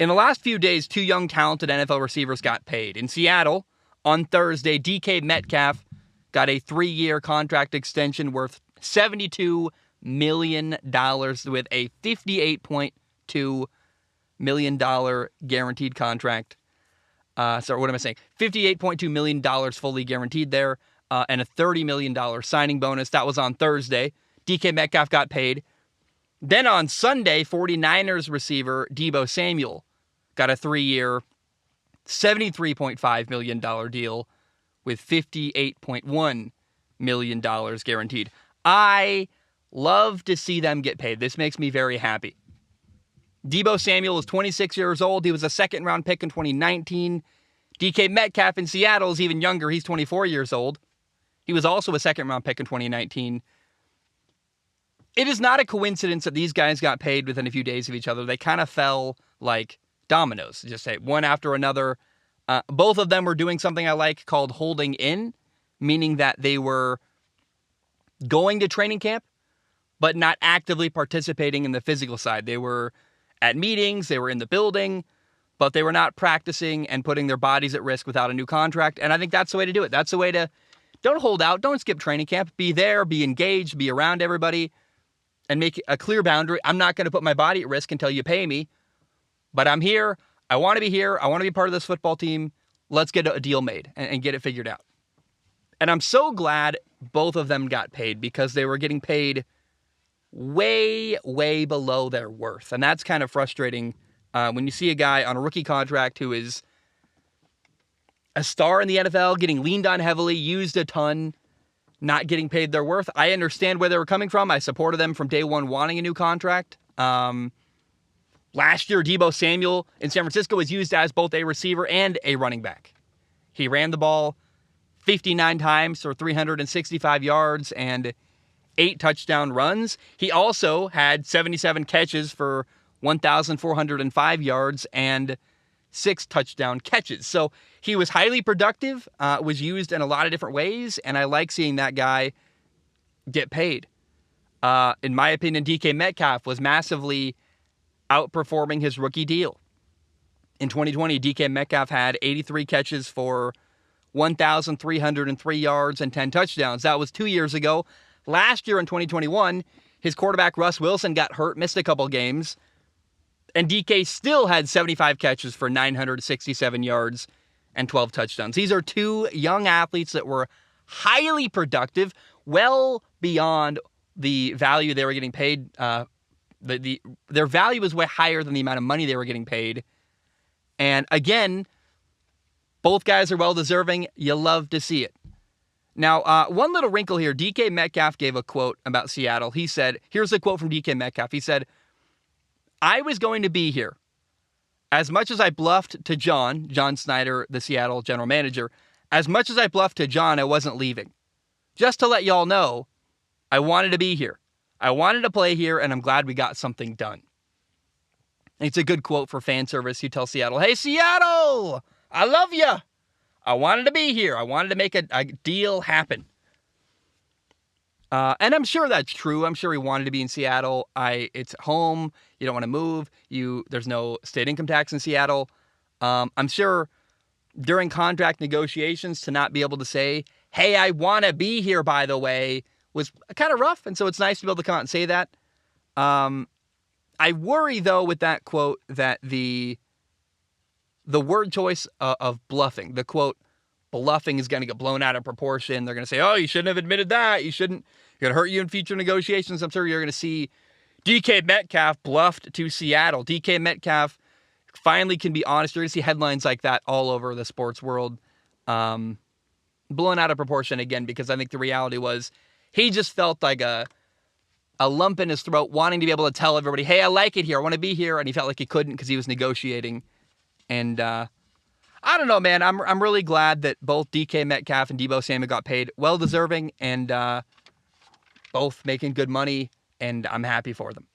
In the last few days, two young, talented NFL receivers got paid. In Seattle, on Thursday, DK Metcalf got a 3-year contract extension worth $72 million with a $58.2 million guaranteed contract. Sorry, what am I saying? $58.2 million fully guaranteed there, and a $30 million signing bonus. That was on Thursday. DK Metcalf got paid. Then on Sunday, 49ers receiver Deebo Samuel got a 3-year, $73.5 million deal with $58.1 million guaranteed. I love to see them get paid. This makes me very happy. Deebo Samuel is 26 years old. He was a second-round pick in 2019. DK Metcalf in Seattle is even younger. He's 24 years old. He was also a second-round pick in 2019. It is not a coincidence that these guys got paid within a few days of each other. They kind of fell like dominoes, just say one after another. Both of them were doing something I like called holding in, meaning that they were going to training camp, but not actively participating in the physical side. They were at meetings, they were in the building, but they were not practicing and putting their bodies at risk without a new contract. And I think that's the way to do it. That's the way to, don't hold out, don't skip training camp. Be there, be engaged, be around everybody, and make a clear boundary. I'm not going to put my body at risk until you pay me, but I'm here. I want to be here. I want to be part of this football team. Let's get a deal made and get it figured out. And I'm so glad both of them got paid because they were getting paid way, way below their worth. And that's kind of frustrating when you see a guy on a rookie contract who is a star in the NFL, getting leaned on heavily, used a ton, not getting paid their worth. I understand where they were coming from. I supported them from day one wanting a new contract. Last year, Deebo Samuel in San Francisco was used as both a receiver and a running back. He ran the ball 59 times for 365 yards and 8 touchdown runs. He also had 77 catches for 1,405 yards and 6 touchdown catches. So he was highly productive, was used in a lot of different ways, and I like seeing that guy get paid. In my opinion, DK Metcalf was massively outperforming his rookie deal. In 2020, DK Metcalf had 83 catches for 1,303 yards and 10 touchdowns. That was 2 years ago. Last year in 2021, his quarterback Russ Wilson got hurt, missed a couple games, and DK still had 75 catches for 967 yards and 12 touchdowns. These are two young athletes that were highly productive, well beyond the value they were getting paid. Their value was way higher than the amount of money they were getting paid. And again, both guys are well-deserving. You love to see it. Now, one little wrinkle here. DK Metcalf gave a quote about Seattle. He said, here's a quote from DK Metcalf. He said, "I was going to be here. As much as I bluffed to John Snyder, the Seattle general manager, as much as I bluffed to John, I wasn't leaving. Just to let y'all know, I wanted to be here. I wanted to play here, and I'm glad we got something done." It's a good quote for fan service. You tell Seattle, "Hey, Seattle, I love you. I wanted to be here. I wanted to make a deal happen." And I'm sure that's true. I'm sure he wanted to be in Seattle. It's home. You don't want to move. There's no state income tax in Seattle. I'm sure during contract negotiations to not be able to say, "Hey, I want to be here, by the way," was kind of rough. And so it's nice to be able to come out and say that. I worry, though, with that quote that the word choice of bluffing, the quote, bluffing is going to get blown out of proportion. They're going to say, "Oh, you shouldn't have admitted that. It's going to hurt you in future negotiations." I'm sure you're going to see DK Metcalf bluffed to Seattle. DK Metcalf finally can be honest. You're going to see headlines like that all over the sports world, blown out of proportion again, because I think the reality was he just felt like a lump in his throat, wanting to be able to tell everybody, "Hey, I like it here. I want to be here." And he felt like he couldn't because he was negotiating. And I don't know, man. I'm really glad that both DK Metcalf and Deebo Samuel got paid. Well-deserving, and both making good money, and I'm happy for them.